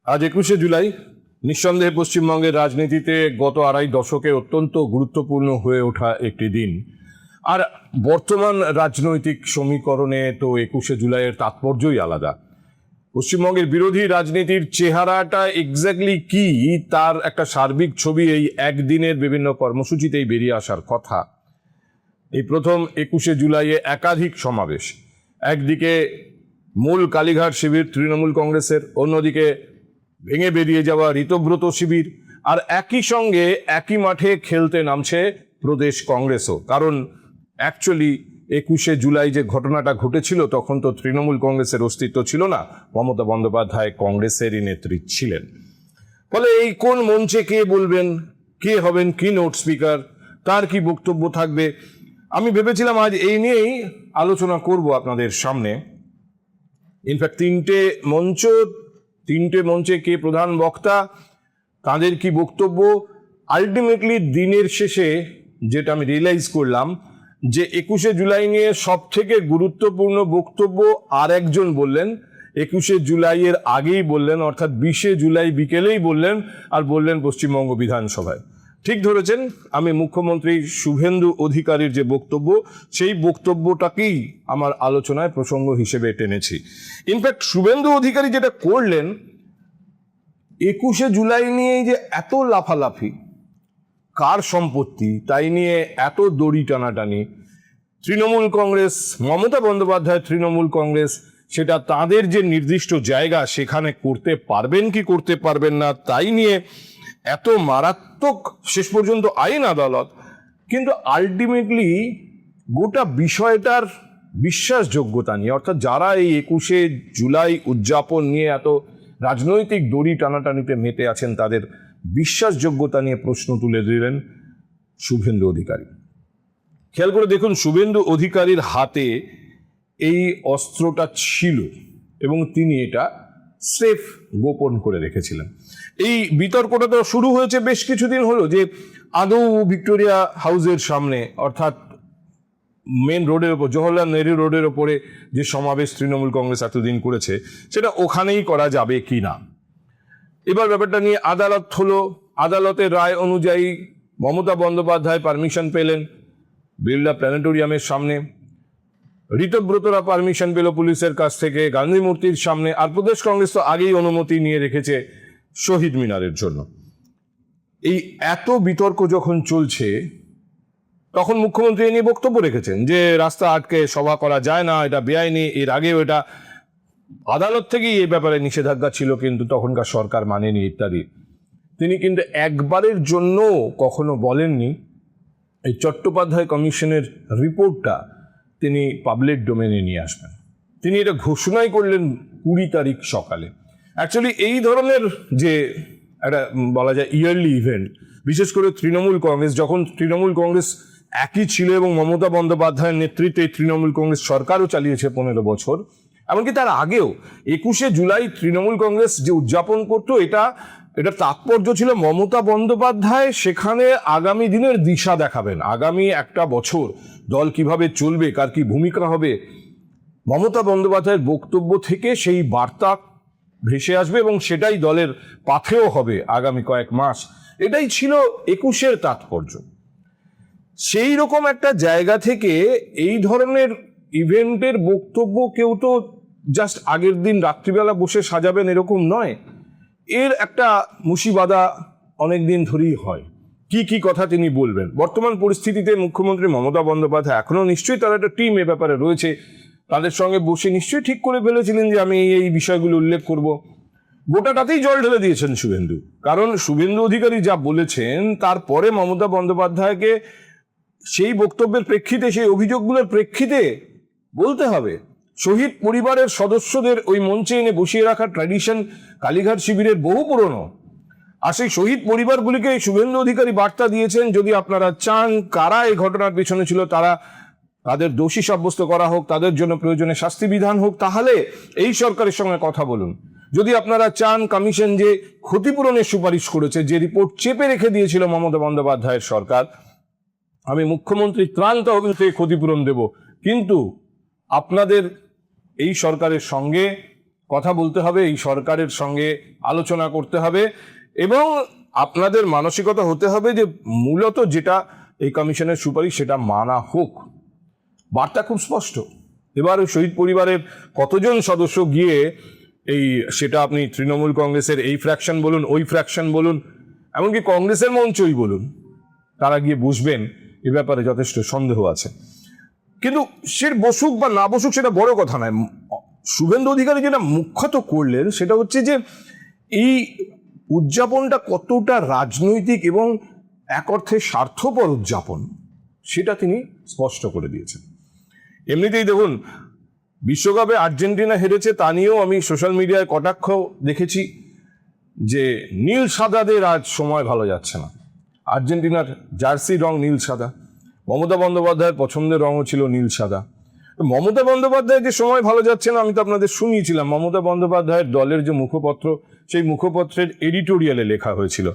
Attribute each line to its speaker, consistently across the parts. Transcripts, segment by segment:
Speaker 1: আজ 21শে জুলাই নিঃসন্দেহে পশ্চিমবঙ্গের রাজনীতিতে গত আড়াই দশকে অত্যন্ত গুরুত্বপূর্ণ হয়ে ওঠা একটি দিন। আর বর্তমান রাজনৈতিক সমীকরণে তো 21শে জুলাইয়ের তাৎপর্যই আলাদা। পশ্চিমবঙ্গের বিরোধী রাজনীতির চেহারাটা এক্স্যাক্টলি কি, তার একটা সার্বিক ছবি এই একদিনের বিভিন্ন কর্মসূচিতেই বেরিয়ে আসার কথা। এই প্রথম 21শে জুলাইয়ে একাধিক সমাবেশ, একদিকে মূল কালীঘাট শিবির তৃণমূল কংগ্রেসের, অন্যদিকে ভেঙে বেরিয়ে যাওয়া ঋতব্রত শিবির, আর একই সঙ্গে একই মাঠে খেলতে নামছে প্রদেশ কংগ্রেসও। কারণ অ্যাকচুয়ালি 21শে জুলাই যে ঘটনাটা ঘটেছিল তখন তো তৃণমূল কংগ্রেসের অস্তিত্ব ছিল না, মমতা বন্দ্যোপাধ্যায় কংগ্রেসেরই নেত্রী ছিলেন। ফলে এই কোন মঞ্চে কে বলবেন, কে হবেন কি নোট স্পিকার, তার কি বক্তব্য থাকবে, আমি ভেবেছিলাম আজ এই নিয়েই আলোচনা করব আপনাদের সামনে। ইনফ্যাক্ট তিনটে মঞ্চে কে প্রধান বক্তা, তাদের কি বক্তব্য। আলটিমেটলি দিনের শেষে যেটা আমি রিয়েলাইজ করলাম যে 21শে জুলাই নিয়ে সব থেকে গুরুত্বপূর্ণ বক্তব্য আর একজন বললেন, 21শে জুলাইয়ের আগেই বললেন, অর্থাৎ 20শে জুলাই বিকেলেই বললেন, আর বললেন পশ্চিমবঙ্গ বিধানসভায়। ঠিক ধরেছেন, আমি মুখ্যমন্ত্রী শুভেন্দু অধিকারীর যে বক্তব্য, সেই বক্তব্যটাকেই আমার আলোচনায় প্রসঙ্গ হিসেবে টেনেছি। ইনফ্যাক্ট শুভেন্দু অধিকারী যেটা করলেন, 21শে জুলাই নিয়ে যে এত লাফালাফি, কার সম্পত্তি তাই নিয়ে এত দড়ি টানাটানি, তৃণমূল কংগ্রেস, মমতা বন্দ্যোপাধ্যায় তৃণমূল কংগ্রেস, সেটা তাদের যে নির্দিষ্ট জায়গা সেখানে করতে পারবেন কি করতে পারবেন না তাই নিয়ে এত মারাত্মক শেষ পর্যন্ত আইন আদালত, কিন্তু আলটিমেটলি গোটা বিষয়টার বিশ্বাসযোগ্যতা নিয়ে, অর্থাৎ যারা এই 21শে জুলাই উদযাপন নিয়ে এত রাজনৈতিক দড়ি টানাটানিতে মেতে আছেন, তাদের বিশ্বাসযোগ্যতা নিয়ে প্রশ্ন তুলে দিলেন শুভেন্দু অধিকারী। খেয়াল করে দেখুন, শুভেন্দু অধিকারীর হাতে এই অস্ত্রটা ছিল এবং তিনি এটা সেফ গোপন করে রেখেছিলেন। এই বিতর্কটা তো শুরু হয়েছে বেশ কিছুদিন হলো, যে আদৌ ভিক্টোরিয়া হাউসের সামনে, অর্থাৎ মেন রোডের ওপর, জওহরলাল নেহরু রোডের ওপরে যে সমাবেশ তৃণমূল কংগ্রেস এতদিন করেছে, সেটা ওখানেই করা যাবে কি না। এবার ব্যাপারটা নিয়ে আদালত হলো, আদালতের রায় অনুযায়ী মমতা বন্দ্যোপাধ্যায় পারমিশন পেলেন বিড়লা প্ল্যানেটোরিয়ামের সামনে, ঋতব্রতরা পারমিশন পেল পুলিশের কাছ থেকে গান্ধী মূর্তির সামনে, আর প্রদেশ কংগ্রেস তো আগেই অনুমতি নিয়ে রেখেছে শহীদ মিনারের জন্য। এই এত বিতর্ক যখন চলছে, তখন মুখ্যমন্ত্রী নিয়ে বক্তব্য রেখেছেন যে রাস্তা আটকে সভা করা যায় না, এটা বেআইনি। এর আগেও এটা আদালত থেকেই এই ব্যাপারে নিষেধাজ্ঞা ছিল, কিন্তু তখনকার সরকার মানেনি ইত্যাদি। তিনি কিন্তু একবারের জন্য কখনো বলেননি এই চট্টোপাধ্যায় কমিশনের রিপোর্টটা তিনি পাবলিক ডোমেনে নিয়ে আসবেন। তিনি এটা ঘোষণাই করলেন 20 তারিখ সকালে। অ্যাকচুয়ালি এই ধরনের যে একটা বলা যায় ইয়ারলি ইভেন্ট, বিশেষ করে তৃণমূল কংগ্রেস, যখন তৃণমূল কংগ্রেস একই ছিল এবং মমতা বন্দ্যোপাধ্যায়ের নেতৃত্বে তৃণমূল কংগ্রেস সরকারও চালিয়েছে 15 বছর, এমনকি তার আগেও 21শে জুলাই তৃণমূল কংগ্রেস যে উদযাপন করতো, এটা তাৎপর্য ছিল মমতা বন্দ্যোপাধ্যায় সেখানে আগামী দিনের দিশা দেখাবেন। আগামী একটা বছর দল কিভাবে চলবে, কার কি ভূমিকা হবে, মমতা বন্দ্যোপাধ্যায়ের বক্তব্য থেকে সেই বার্তা ভেসে আসবে এবং সেটাই দলের পাথেয় হবে আগামী কয়েক মাস। এটাই ছিল 21শের তাৎপর্য। সেই রকম একটা জায়গা থেকে এই ধরনের ইভেন্টের বক্তব্য কেউ তো জাস্ট আগের দিন রাত্রিবেলা বসে সাজাবেন এরকম নয়। এর একটা মুশিবাদা অনেকদিন ধরেই হয়, কি কি কথা তিনি বলবেন। বর্তমান পরিস্থিতিতে মুখ্যমন্ত্রী মমতা বন্দ্যোপাধ্যায় এখনো নিশ্চয়ই তার একটা টিম এ ব্যাপারে রয়েছে, তাদের সঙ্গে বসে নিশ্চয়ই ঠিক করে ফেলেছিলেন যে আমি এই বিষয়গুলো উল্লেখ করব। গোটাটাতেই জল ঢেলে দিয়েছেন শুভেন্দু, কারণ শুভেন্দু অধিকারী যা বলেছেন তারপরে মমতা বন্দ্যোপাধ্যায়কে সেই বক্তব্যের প্রেক্ষিতে, সেই অভিযোগগুলোর প্রেক্ষিতে বলতে হবে। শহীদ পরিবারের সদস্যদের ওই মঞ্চে এনে বসিয়ে রাখার ট্র্যাডিশন কালীঘাট শিবিরের বহু পুরনো, আর সেই শহীদ পরিবারগুলিকে শুভেন্দু অধিকারী বার্তা দিয়েছেন, যদি আপনারা চান কারা এই ঘটনার পেছনে ছিল তাদের দোষী সাব্যস্ত করা হোক, তাদের জন্য প্রয়োজনে শাস্তি বিধান হোক, তাহলে এই সরকারের সঙ্গে কথা বলুন। যদি আপনারা চান কমিশন যে ক্ষতিপূরণের সুপারিশ করেছে, যে রিপোর্ট চেপে রেখে দিয়েছিল মমতা বন্দ্যোপাধ্যায়ের সরকার, আমি মুখ্যমন্ত্রী ত্রাণ তহবিল থেকে ক্ষতিপূরণ দেব, কিন্তু আপনাদের এই সরকারের সঙ্গে কথা বলতে হবে, এই সরকারের সঙ্গে আলোচনা করতে হবে, এবং আপনাদের মানসিকতা হতে হবে যে মূলত যেটা এই কমিশনের সুপারিশ সেটা মানা হোক। বার্তা খুব স্পষ্ট। এবার শহীদ পরিবারের কতজন সদস্য গিয়ে সেটা আপনি তৃণমূল কংগ্রেসের এই ফ্র্যাকশন বলুন, ওই ফ্র্যাকশন বলুন, এমনকি কংগ্রেসের মঞ্চই বলুন, তারা গিয়ে বসবেন এ ব্যাপারে যথেষ্ট সন্দেহ আছে। কিন্তু সে বসুক বা না বসুক সেটা বড় কথা নয়। শুভেন্দু অধিকারী যেটা মুখ্যত করলেন সেটা হচ্ছে যে এই উদযাপনটা কতটা রাজনৈতিক এবং এক অর্থে স্বার্থপর উদযাপন সেটা তিনি স্পষ্ট করে দিয়েছেন। এমনিতেই দেখুন, বিশ্বকাপে আর্জেন্টিনা হেরেছে তা নিয়েও আমি সোশ্যাল মিডিয়ায় কটাক্ষ দেখেছি যে নীল সাদাদের আজ সময় ভালো যাচ্ছে না। আর্জেন্টিনার জার্সি রং নীল সাদা, মমতা বন্দ্যোপাধ্যায়ের পছন্দের রঙও ছিল নীল সাদা। মমতা বন্দ্যোপাধ্যায়ের যে সময় ভালো যাচ্ছে না আমি তো আপনাদের শুনিয়েছিলাম, মমতা বন্দ্যোপাধ্যায়ের দলের যে মুখপত্র সেই মুখপত্রের এডিটোরিয়ালে লেখা হয়েছিল।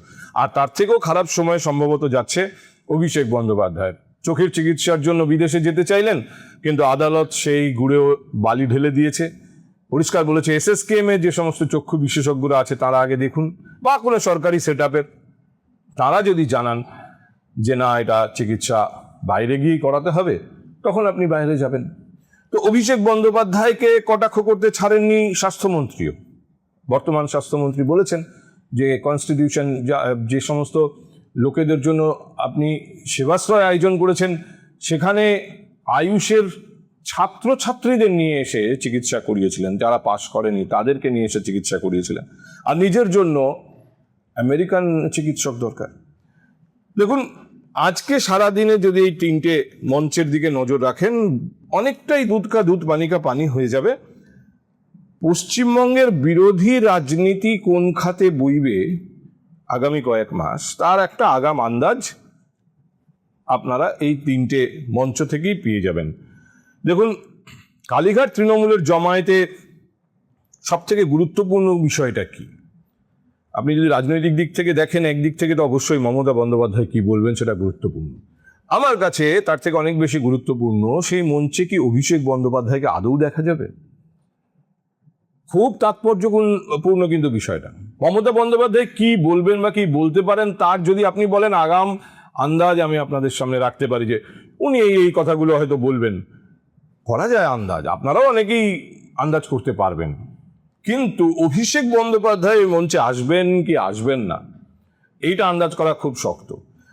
Speaker 1: আর তার থেকেও খারাপ সময় সম্ভবত যাচ্ছে অভিষেক বন্দ্যোপাধ্যায়ের। চোখের চিকিৎসার জন্য বিদেশে যেতে চাইলেন, কিন্তু আদালত সেই গুড়েও বালি ঢেলে দিয়েছে। পরিষ্কার বলেছে এসএসকেএম এর যে সমস্ত চক্ষু বিশেষজ্ঞরা আছে তারা আগে দেখুন, বা কোনো সরকারি সেট আপের তারা যদি জানান যে না এটা চিকিৎসা বাইরে গিয়েই করাতে হবে, তখন আপনি বাইরে যাবেন। তো অভিষেক বন্দ্যোপাধ্যায়কে কটাক্ষ করতে ছাড়েননি স্বাস্থ্যমন্ত্রীও। বর্তমান স্বাস্থ্যমন্ত্রী বলেছেন যে কনস্টিটিউশন যে সমস্ত লোকেদের জন্য আপনি সেবাশ্রয় আয়োজন করেছেন সেখানে আয়ুষের ছাত্রছাত্রীদের নিয়ে এসে চিকিৎসা করিয়েছিলেন, যারা পাশ করেনি তাদেরকে নিয়ে এসে চিকিৎসা করিয়েছিলেন, আর নিজের জন্য আমেরিকান চিকিৎসক দরকার। দেখুন, আজকে সারাদিনে যদি এই তিনটে মঞ্চের দিকে নজর রাখেন, অনেকটাই দুধ কা দুধ পানি কা পানি হয়ে যাবে। পশ্চিমবঙ্গের বিরোধী রাজনীতি কোন খাতে বইবে আগামী কয়েক মাস তার একটা আগাম আন্দাজ আপনারা এই তিনটে মঞ্চ থেকেই পেয়ে যাবেন। দেখুন, কালীঘাট তৃণমূলের জমায়েতে সব থেকে গুরুত্বপূর্ণ বিষয়টা কি? আপনি যদি রাজনৈতিক দিক থেকে দেখেন, একদিক থেকে তো অবশ্যই মমতা বন্দ্যোপাধ্যায় কি বলবেন সেটা গুরুত্বপূর্ণ। আমার কাছে তার থেকে অনেক বেশি গুরুত্বপূর্ণ সেই মঞ্চে কি অভিষেক বন্দ্যোপাধ্যায়কে আদৌ দেখা যাবে। খুব তাৎপর্যপূর্ণ কিন্তু বিষয়টা। মমতা বন্দ্যোপাধ্যায় কি বলবেন বা কি বলতে পারেন তার যদি আপনি বলেন আগাম আন্দাজ আমি আপনাদের সামনে রাখতে পারি যে উনি এই কথাগুলো হয়তো বলবেন, করা যায় আন্দাজ, আপনারাও অনেকেই আন্দাজ করতে পারবেন। কিন্তু অভিষেক বন্দ্যোপাধ্যায় এই মঞ্চে আসবেন কি আসবেন না এইটা আন্দাজ করা খুব শক্ত।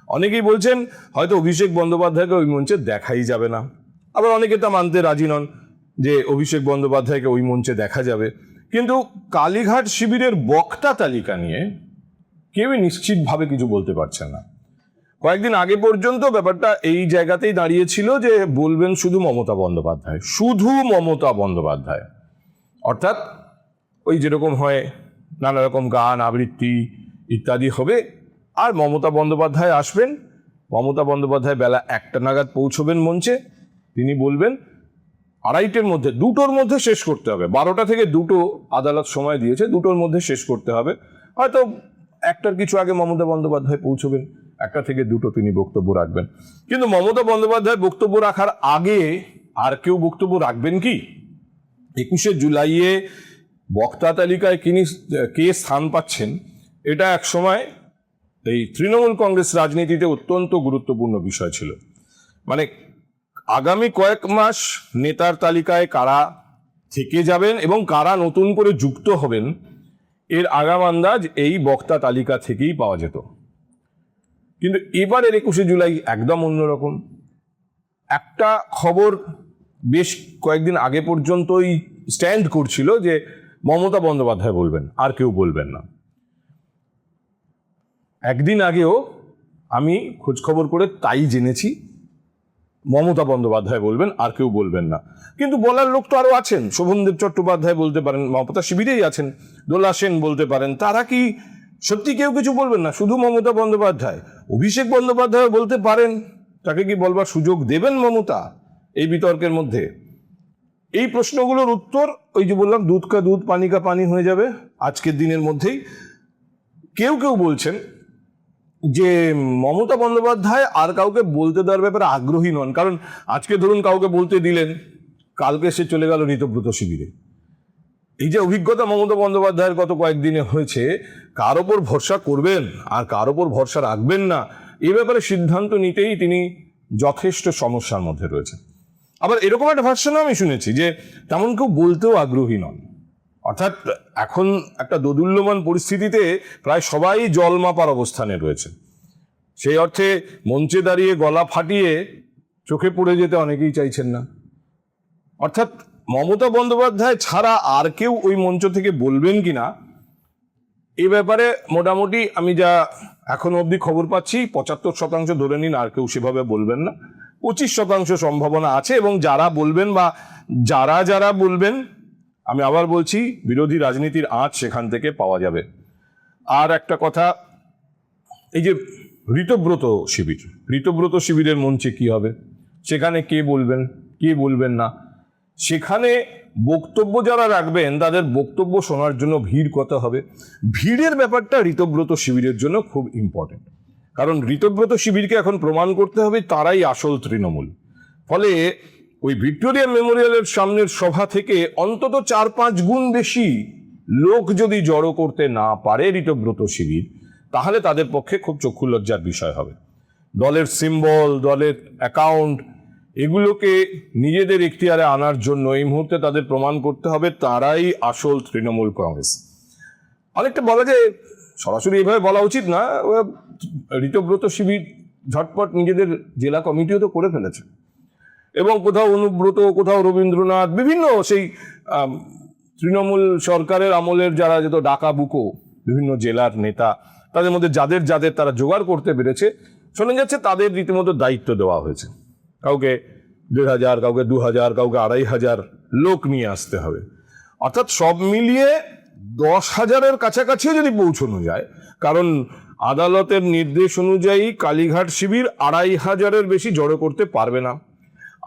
Speaker 1: অনেকেই বলছেন হয়তো অভিষেক বন্দ্যোপাধ্যায়কে ওই মঞ্চে দেখাই যাবে না, আবার অনেকে তা মানতে রাজি নন যে অভিষেক বন্দ্যোপাধ্যায়কে ওই মঞ্চে দেখা যাবে। কিন্তু কালীঘাট শিবিরের বক্তা তালিকা নিয়ে কেউই নিশ্চিতভাবে কিছু বলতে পারছেন না। কয়েকদিন আগে পর্যন্ত ব্যাপারটা এই জায়গাতেই দাঁড়িয়েছিল যে বলবেন শুধু মমতা বন্দ্যোপাধ্যায়, শুধু মমতা বন্দ্যোপাধ্যায়। অর্থাৎ ওই যেরকম হয় নানা রকম গান আবৃত্তি ইত্যাদি হবে, আর মমতা বন্দ্যোপাধ্যায় আসবেন। মমতা বন্দ্যোপাধ্যায় বেলা 1টা নাগাদ পৌঁছবেন মঞ্চে। তিনি বলবেন 2:30-র মধ্যে, 2টোর মধ্যে শেষ করতে হবে। 12টা থেকে 2টো আদালত সময় দিয়েছে, 2টোর মধ্যে শেষ করতে হবে। হয়তো 1টার কিছু আগে মমতা বন্দ্যোপাধ্যায় পৌঁছবেন, 1টা থেকে 2টো তিনি বক্তব্য রাখবেন। কিন্তু মমতা বন্দ্যোপাধ্যায় বক্তব্য রাখার আগে আর কেউ বক্তব্য রাখবেন কি? 21শে জুলাইয়ে বক্তা তালিকায় কে স্থান পাচ্ছেন এটা এক সময় এই তৃণমূল কংগ্রেস রাজনীতিতে অত্যন্ত গুরুত্বপূর্ণ বিষয় ছিল। মানে আগামী কয়েক মাস নেতার তালিকায় কারা থেকে যাবেন এবং কারা নতুন করে যুক্ত হবেন এর আগাম আন্দাজ এই বক্তা তালিকা থেকেই পাওয়া যেত। কিন্তু এবারের 21শে জুলাই একদম অন্যরকম। একটা খবর বেশ কয়েকদিন আগে পর্যন্তই স্ট্যান্ড করছিল যে মমতা বন্দ্যোপাধ্যায় বলবেন, আর কেউ বলবেন না। একদিন আগেও আমি খোঁজখবর করে তাই জেনেছি মমতা বন্দ্যোপাধ্যায় বলবেন, আর কেউ বলবেন না। কিন্তু বলার লোক তো আরো আছেন। শোভনদেব চট্টোপাধ্যায় বলতে পারেন, মমতা শিবিরেই আছেন, দোলা সেন বলতে পারেন। তারা কি সত্যি কেউ কিছু বলবেন না? শুধু মমতা বন্দ্যোপাধ্যায়? অভিষেক বন্দ্যোপাধ্যায় বলতে পারেন, তাকে কি বলবার সুযোগ দেবেন মমতা এই বিতর্কের মধ্যে? এই প্রশ্নগুলোর উত্তর ওই যে বললাম দুধ কা দুধ পানি কা পানি হয়ে যাবে আজকের দিনের মধ্যেই। কেউ কেউ বলছেন যে মমতা বন্দ্যোপাধ্যায় আর কাউকে বলতে দেওয়ার ব্যাপারে আগ্রহী নন, কারণ আজকে ধরুন কাউকে বলতে দিলেন, কালকে সে চলে গেল ঋতব্রত শিবিরে। এই যে অভিজ্ঞতা মমতা বন্দ্যোপাধ্যায়ের গত কয়েকদিনে হয়েছে, কার ওপর ভরসা করবেন আর কার ওপর ভরসা রাখবেন না এ ব্যাপারে সিদ্ধান্ত নিতেই তিনি যথেষ্ট সমস্যার মধ্যে রয়েছেন। আবার এরকম একটা ভার্সনও আমি শুনেছি যে তেমন কেউ বলতেও আগ্রহী নন। অর্থাৎ এখন একটা দোদুল্যমান পরিস্থিতিতে প্রায় সবাই জল মাপার অবস্থানে রয়েছে। সেই অর্থে মঞ্চে দাঁড়িয়ে গলা ফাটিয়ে চোখে পড়ে যেতে অনেকেই চাইছেন না। অর্থাৎ মমতা বন্দ্যোপাধ্যায় ছাড়া আর কেউ ওই মঞ্চ থেকে বলবেন কিনা এই ব্যাপারে মোটামুটি আমি যা এখনো অবধি খবর পাচ্ছি 75% ধরে নিন আর কেউ সেভাবে বলবেন না, 25% সম্ভাবনা আছে। এবং যারা বলবেন বা যারা বলবেন, আমি আবার বলছি, বিরোধী রাজনীতির আঁচ সেখান থেকে পাওয়া যাবে। আর একটা কথা, এই যে ঋতব্রত শিবিরের মঞ্চে কি হবে, সেখানে কে বলবেন কে বলবেন না, সেখানে বক্তব্য যারা রাখবেন তাদের বক্তব্য শোনার জন্য ভিড় কত হবে। ভিড়ের ব্যাপারটা ঋতব্রত শিবিরের জন্য খুব ইম্পর্টেন্ট, কারণ ঋতব্রত শিবিরকে এখন প্রমাণ করতে হবে তারাই আসল তৃণমূল। ফলে ওই ভিক্টোরিয়া মেমোরিয়ালের সামনের সভা থেকে অন্তত 4-5 গুণ বেশি লোক যদি জড়ো করতে না পারে ঋতব্রত শিবির, তাহলে তাদের পক্ষে খুব চক্ষু লজ্জার বিষয় হবে। দলের সিম্বল, দলের অ্যাকাউন্ট, এগুলোকে নিজেদের এখতিয়ারে আনার জন্য এই মুহূর্তে তাদের প্রমাণ করতে হবে তারাই আসল তৃণমূল কংগ্রেস। অনেকটা বলা যায়, সরাসরি এইভাবে বলা উচিত না, ঋতব্রত শিবির ঝটপট নিজেদের জেলা কমিটিও তো করে ফেলেছে, এবং কোথাও অনুব্রত, কোথাও রবীন্দ্রনাথ, বিভিন্ন সেই তৃণমূল সরকারের আমলের যারা যেত ডাকা বুকো বিভিন্ন জেলার নেতা, তাদের মধ্যে যাদের তারা জোগাড় করতে পেরেছে, শোনা যাচ্ছে তাদের রীতিমতো দায়িত্ব দেওয়া হয়েছে। কাউকে 1,500, কাউকে 2,000, কাউকে 2,500 লোক নিয়ে আসতে হবে। অর্থাৎ সব মিলিয়ে 10,000-এর কাছাকাছিও যদি পৌঁছানো যায়, কারণ আদালতের নির্দেশ অনুযায়ী কালীঘাট শিবির 2,500-এর বেশি জড়ো করতে পারবে না।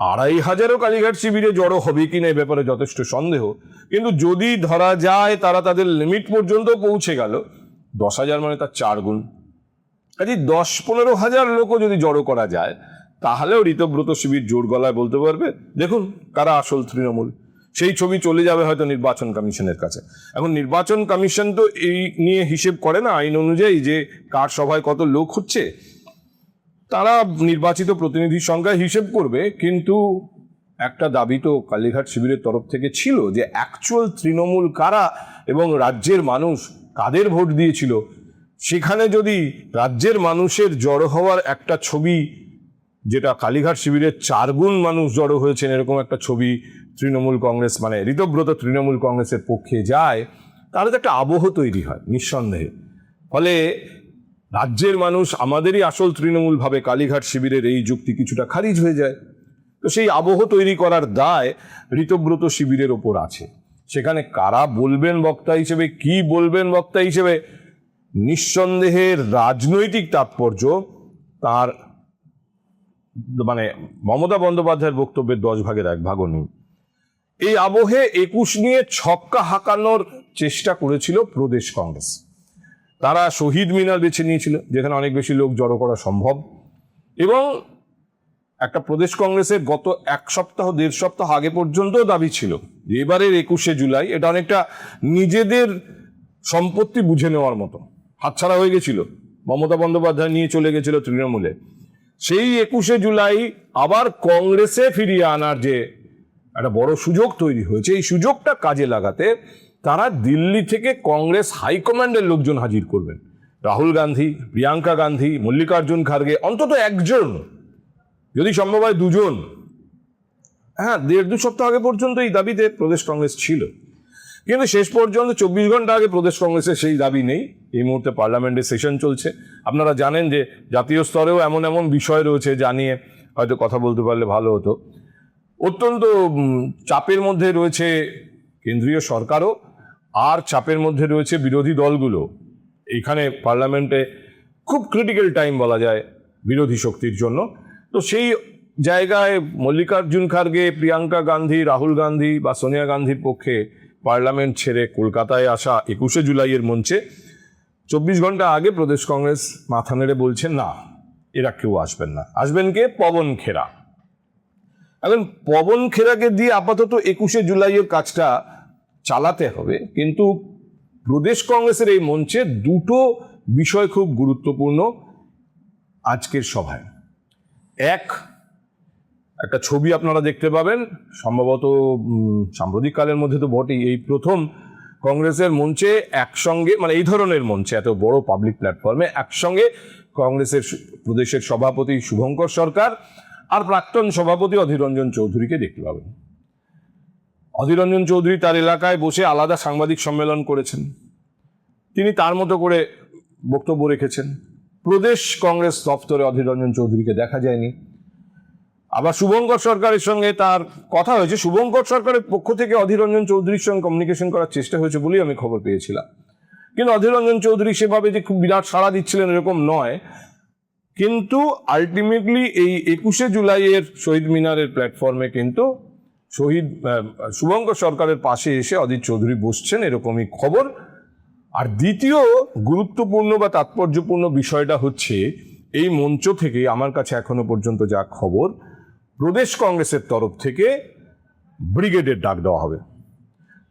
Speaker 1: 2,500-ও কালীঘাট শিবিরে জড়ো হবে কিনা এই ব্যাপারে যথেষ্ট সন্দেহ, কিন্তু যদি ধরা যায় তারা তাদের লিমিট পর্যন্ত পৌঁছে গেল, 10,000 মানে তার 4 গুণ। কাজে 10-15,000 লোকও যদি জড়ো করা যায়, তাহলেও ঋতব্রত শিবির জোর গলায় বলতে পারবে দেখুন কারা আসল তৃণমূল। সেই ছবি চলে যাবে হয়তো নির্বাচন কমিশনের কাছে। এখন নির্বাচন কমিশন তো এই নিয়ে হিসেব করে না আইন অনুযায়ী যে কার সভায় কত লোক হচ্ছে, তারা নির্বাচিত প্রতিনিধির সংখ্যায় হিসেব করবে। কিন্তু একটা দাবি তো কালীঘাট শিবিরের তরফ থেকে ছিল যে অ্যাকচুয়াল তৃণমূল কারা এবং রাজ্যের মানুষ কাদের ভোট দিয়েছিল, সেখানে যদি রাজ্যের মানুষের জড়ো হওয়ার একটা ছবি, যেটা কালীঘাট শিবিরের 4 গুণ মানুষ জড়ো হয়েছেন এরকম একটা ছবি তৃণমূল কংগ্রেস মানে ঋতব্রত তৃণমূল কংগ্রেসের পক্ষে যায়, তাহলে তো একটা আবহ তৈরি হয় নিঃসন্দেহে। ফলে রাজ্যের মানুষ আমাদেরই আসল তৃণমূল ভাবে কালীঘাট শিবিরের এই যুক্তি কিছুটা খারিজ হয়ে যায়। তো সেই আবহ তৈরি করার দায় ঋতব্রত শিবিরের ওপর আছে। সেখানে কারা বলবেন বক্তা হিসেবে, কি বলবেন বক্তা হিসেবে, নিঃসন্দেহে রাজনৈতিক তাৎপর্য তার মানে মমতা বন্দ্যোপাধ্যায়ের বক্তব্যের 10 ভাগের 1 ভাগও নেই। এই আবহে 21 নিয়ে ছক্কা হাঁকানোর চেষ্টা করেছিল প্রদেশ কংগ্রেস। তারা শহীদ মিনার বেছে নিয়েছিল, যেখানে অনেক বেশি লোক জড়ো করা সম্ভব, এবং একটা প্রদেশ কংগ্রেসের গত 1 সপ্তাহ 1.5 সপ্তাহ আগে পর্যন্ত দাবি ছিল যে এবারের 21শে জুলাই এটা অনেকটা নিজেদের সম্পত্তি বুঝে নেওয়ার মতো, হাতছাড়া হয়ে গেছিল, মমতা বন্দ্যোপাধ্যায় নিয়ে চলে গেছিল তৃণমূলে। সেই 21শে জুলাই আবার কংগ্রেসে ফিরিয়ে আনার যে একটা বড় সুযোগ তৈরি হয়েছে, এই সুযোগটা কাজে লাগাতে তারা দিল্লি থেকে কংগ্রেস হাইকমান্ডের লোকজন হাজির করবেন। রাহুল গান্ধী, প্রিয়াঙ্কা গান্ধী, মল্লিকার্জুন খার্গে, অন্তত একজন, যদি সম্ভব হয় 2 জন। হ্যাঁ, 1.5-2 সপ্তাহ আগে পর্যন্ত এই দাবিতে প্রদেশ কংগ্রেস ছিল, কিন্তু শেষ পর্যন্ত 24 ঘন্টা আগে প্রদেশ কংগ্রেসের সেই দাবি নেই। এই মুহূর্তে পার্লামেন্টের সেশন চলছে। আপনারা জানেন যে জাতীয় স্তরেও এমন বিষয় রয়েছে যা নিয়ে হয়তো কথা বলতে পারলে ভালো হতো। অত্যন্ত চাপের মধ্যে রয়েছে কেন্দ্রীয় সরকারও, আর চাপের মধ্যে রয়েছে বিরোধী দলগুলো। এইখানে পার্লামেন্টে খুব ক্রিটিক্যাল টাইম বলা যায় বিরোধী শক্তির জন্য। তো সেই জায়গায় মল্লিকার্জুন খার্গে, প্রিয়াঙ্কা গান্ধী, রাহুল গান্ধী বা সোনিয়া গান্ধীর পক্ষে পার্লামেন্ট ছেড়ে কলকাতায় আসা 21শে জুলাইয়ের মঞ্চে 24 ঘন্টা আগে প্রদেশ কংগ্রেস মাথা নেড়ে বলছে না, এরা কেউ আসবেন না। আসবেন কে? পবন খেরা। এখন পবন খেরাকে দিয়ে আপাতত 21শে জুলাইয়ের কাজটা চালাতে হবে, কিন্তু প্রদেশ কংগ্রেসের এই মঞ্চে দুটো বিষয় খুব গুরুত্বপূর্ণ আজকের সভায়। একটা ছবি আপনারা দেখতে পাবেন, সম্ভবত সাম্প্রতিককালের মধ্যে তো বটেই, এই প্রথম কংগ্রেসের মঞ্চে একসঙ্গে, মানে এই ধরনের মঞ্চে এত বড় পাবলিক প্ল্যাটফর্মে একসঙ্গে কংগ্রেসের প্রদেশের সভাপতি শুভঙ্কর সরকার আর প্রাক্তন সভাপতি অধীর রঞ্জন চৌধুরীকে দেখতে পাবেন। অধীর রঞ্জন চৌধুরী তার এলাকায় বসে আলাদা সাংবাদিক সম্মেলন করেছেন, তিনি তার মতো করে বক্তব্য রেখেছেন। প্রদেশ কংগ্রেস দপ্তরে অধীর রঞ্জন চৌধুরীকে দেখা যায়নি। আবার শুভঙ্কর সরকারের সঙ্গে তার কথা হয়েছে, শুভঙ্কর সরকারের পক্ষ থেকে অধীর রঞ্জন চৌধুরীর সঙ্গে কমিউনিকেশন করার চেষ্টা হয়েছে বলেই আমি খবর পেয়েছিলাম, কিন্তু অধীর রঞ্জন চৌধুরী সেভাবে যে খুব বিরাট সাড়া দিচ্ছিলেন এরকম নয়। কিন্তু আলটিমেটলি এই 21শে জুলাইয়ের শহীদ মিনারের প্ল্যাটফর্মে কিন্তু শুভঙ্কর সরকারের পাশে এসে অধীর চৌধুরী বসছেন, এরকমই খবর। আর দ্বিতীয় গুরুত্বপূর্ণ বা তাৎপর্যপূর্ণ বিষয়টা হচ্ছে, এই মঞ্চ থেকে আমার কাছে এখনো পর্যন্ত যা খবর, প্রদেশ কংগ্রেসের তরফ থেকে ব্রিগেডের ডাক দেওয়া হবে।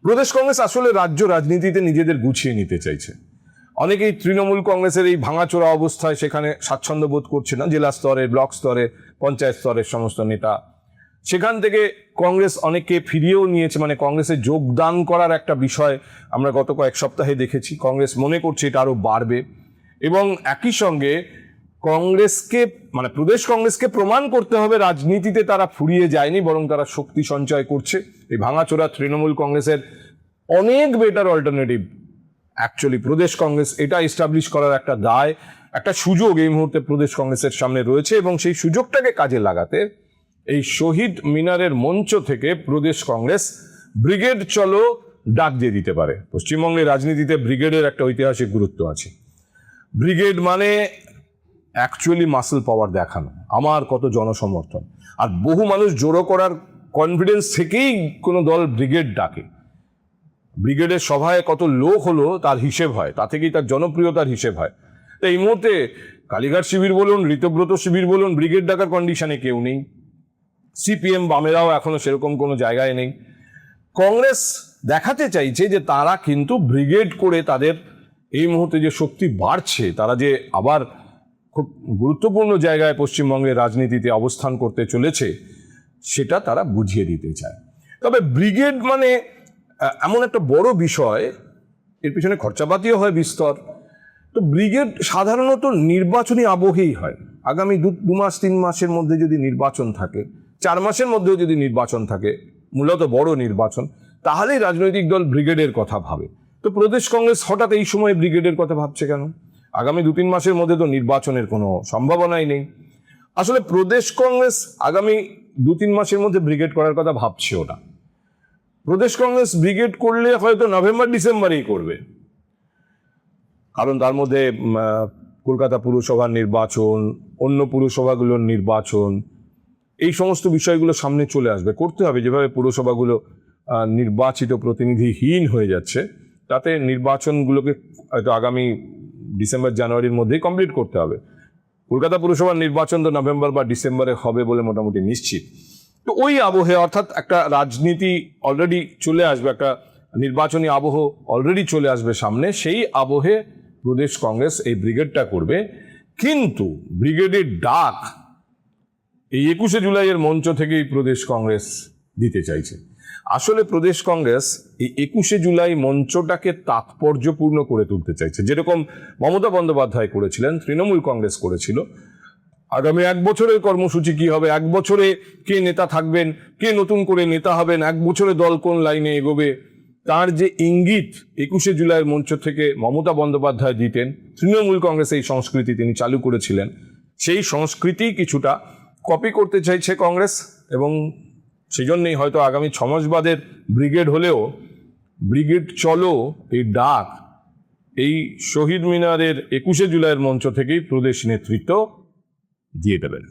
Speaker 1: প্রদেশ কংগ্রেস আসলে রাজ্য রাজনীতিতে নিজেদের গুছিয়ে নিতে চাইছে। অনেকেই তৃণমূল কংগ্রেসের এই ভাঙাচোরা অবস্থায় সেখানে স্বাচ্ছন্দ্য বোধ করছে না। জেলা স্তরে, ব্লক স্তরে, পঞ্চায়েত স্তরের সমস্ত নেতা, সেখান থেকে কংগ্রেস অনেককে ফিরিয়েও নিয়েছে, মানে কংগ্রেসে যোগদান করার একটা বিষয় আমরা গত কয়েক সপ্তাহে দেখেছি। কংগ্রেস মনে করছে এটা আরও বাড়বে, এবং একই সঙ্গে কংগ্রেসকে, মানে প্রদেশ কংগ্রেসকে প্রমাণ করতে হবে রাজনীতিতে তারা ফুরিয়ে যায়নি, বরং তারা শক্তি সঞ্চয় করছে। এই ভাঙাচোরা তৃণমূল কংগ্রেসের অনেক বেটার অল্টারনেটিভ অ্যাকচুয়ালি প্রদেশ কংগ্রেস, এটা এস্টাবলিশ করার একটা দায়, একটা সুযোগ এই মুহূর্তে প্রদেশ কংগ্রেসের সামনে রয়েছে, এবং সেই সুযোগটাকে কাজে লাগাতে এই শহীদ মিনারের মঞ্চ থেকে প্রদেশ কংগ্রেস ব্রিগেড চলো ডাক দিয়ে দিতে পারে। পশ্চিমবঙ্গের রাজনীতিতে ব্রিগেডের একটা ঐতিহাসিক গুরুত্ব আছে। ব্রিগেড মানে অ্যাকচুয়ালি মাসল পাওয়ার দেখানো, আমার কত জনসমর্থন, আর বহু মানুষ জড়ো করার কনফিডেন্স থেকেই কোনো দল ব্রিগেড ডাকে। ব্রিগেডের সভায় কত লোক হলো তার হিসেব হয়, তা থেকেই তার জনপ্রিয়তার হিসেব হয়। তো এই মুহূর্তে কালীঘাট শিবির বলুন, ঋতব্রত শিবির বলুন, ব্রিগেড ডাকার কন্ডিশনে কেউ নেই। সিপিএম বামেরাও এখনো সেরকম কোনো জায়গায় নেই। কংগ্রেস দেখাতে চাইছে যে তারা কিন্তু ব্রিগেড করে তাদের এই মুহূর্তে যে শক্তি বাড়ছে, তারা যে আবার খুব গুরুত্বপূর্ণ জায়গায় পশ্চিমবঙ্গের রাজনীতিতে অবস্থান করতে চলেছে, সেটা তারা বুঝিয়ে দিতে চায়। তবে ব্রিগেড মানে এমন একটা বড় বিষয়, এর পিছনে খরচাপাতিও হয় বিস্তর। তো ব্রিগেড সাধারণত নির্বাচনী আবহেই হয়। আগামী 2-3 মাসের মধ্যে যদি নির্বাচন থাকে, 4 মাসের মধ্যেও যদি নির্বাচন থাকে, মূলত বড় নির্বাচন, তাহলেই রাজনৈতিক দল ব্রিগেডের কথা ভাবে। তো প্রদেশ কংগ্রেস হঠাৎ এই সময় ব্রিগেডের কথা ভাবছে কেন? আগামী 2-3 মাসের মধ্যে তো নির্বাচনের কোনো সম্ভাবনাই নেই। আসলে প্রদেশ কংগ্রেস আগামী 2-3 মাসের মধ্যে ব্রিগেড করার কথা ভাবছেও না। প্রদেশ কংগ্রেস ব্রিগেড করলে হয়তো নভেম্বর ডিসেম্বরেই করবে, কারণ তার মধ্যে কলকাতা পুরসভার নির্বাচন, অন্য পুরসভাগুলোর নির্বাচন, এই সমস্ত বিষয়গুলো সামনে চলে আসবে। করতে হবে, যেভাবে পুরসভাগুলো নির্বাচিত প্রতিনিধিহীন হয়ে যাচ্ছে, তাতে নির্বাচনগুলোকে হয়তো আগামী ডিসেম্বর জানুয়ারির মধ্যেই কমপ্লিট করতে হবে। কলকাতা পুরসভার নির্বাচন তো নভেম্বর বা ডিসেম্বরে হবে বলে মোটামুটি নিশ্চিত। তো ওই আবহে, অর্থাৎ একটা রাজনীতি অলরেডি চলে আসবে, একটা নির্বাচনী আবহ অলরেডি চলে আসবে সামনে, সেই আবহে প্রদেশ কংগ্রেস এই ব্রিগেডটা করবে। কিন্তু ব্রিগেডের ডাক এই 21শে জুলাইয়ের মঞ্চ থেকেই প্রদেশ কংগ্রেস দিতে চাইছে। আসলে প্রদেশ কংগ্রেস এই 21শে জুলাই মঞ্চটাকে তাৎপর্যপূর্ণ করে তুলতে চাইছে, যেরকম মমতা বন্দ্যোপাধ্যায় করেছিলেন, তৃণমূল কংগ্রেস করেছিল। আগামী 1 বছরের কর্মসূচি কি হবে, 1 বছরে কে নেতা থাকবেন, কে নতুন করে নেতা হবেন, 1 বছরে দল কোন লাইনে এগোবে, তার যে ইঙ্গিত 21শে জুলাইয়ের মঞ্চ থেকে মমতা বন্দ্যোপাধ্যায় দিতেন, তৃণমূল কংগ্রেস এই সংস্কৃতি তিনি চালু করেছিলেন, সেই সংস্কৃতি কিছুটা কপি করতে চাইছে কংগ্রেস। এবং সেই জন্যই হয়তো আগামী 6 মাস বাদের ব্রিগেড হলেও ব্রিগেড চলো এই ডাক এই শহীদ মিনারের 21শে জুলাইয়ের মঞ্চ থেকেই প্রদেশ নেতৃত্ব দিয়ে দেবেন।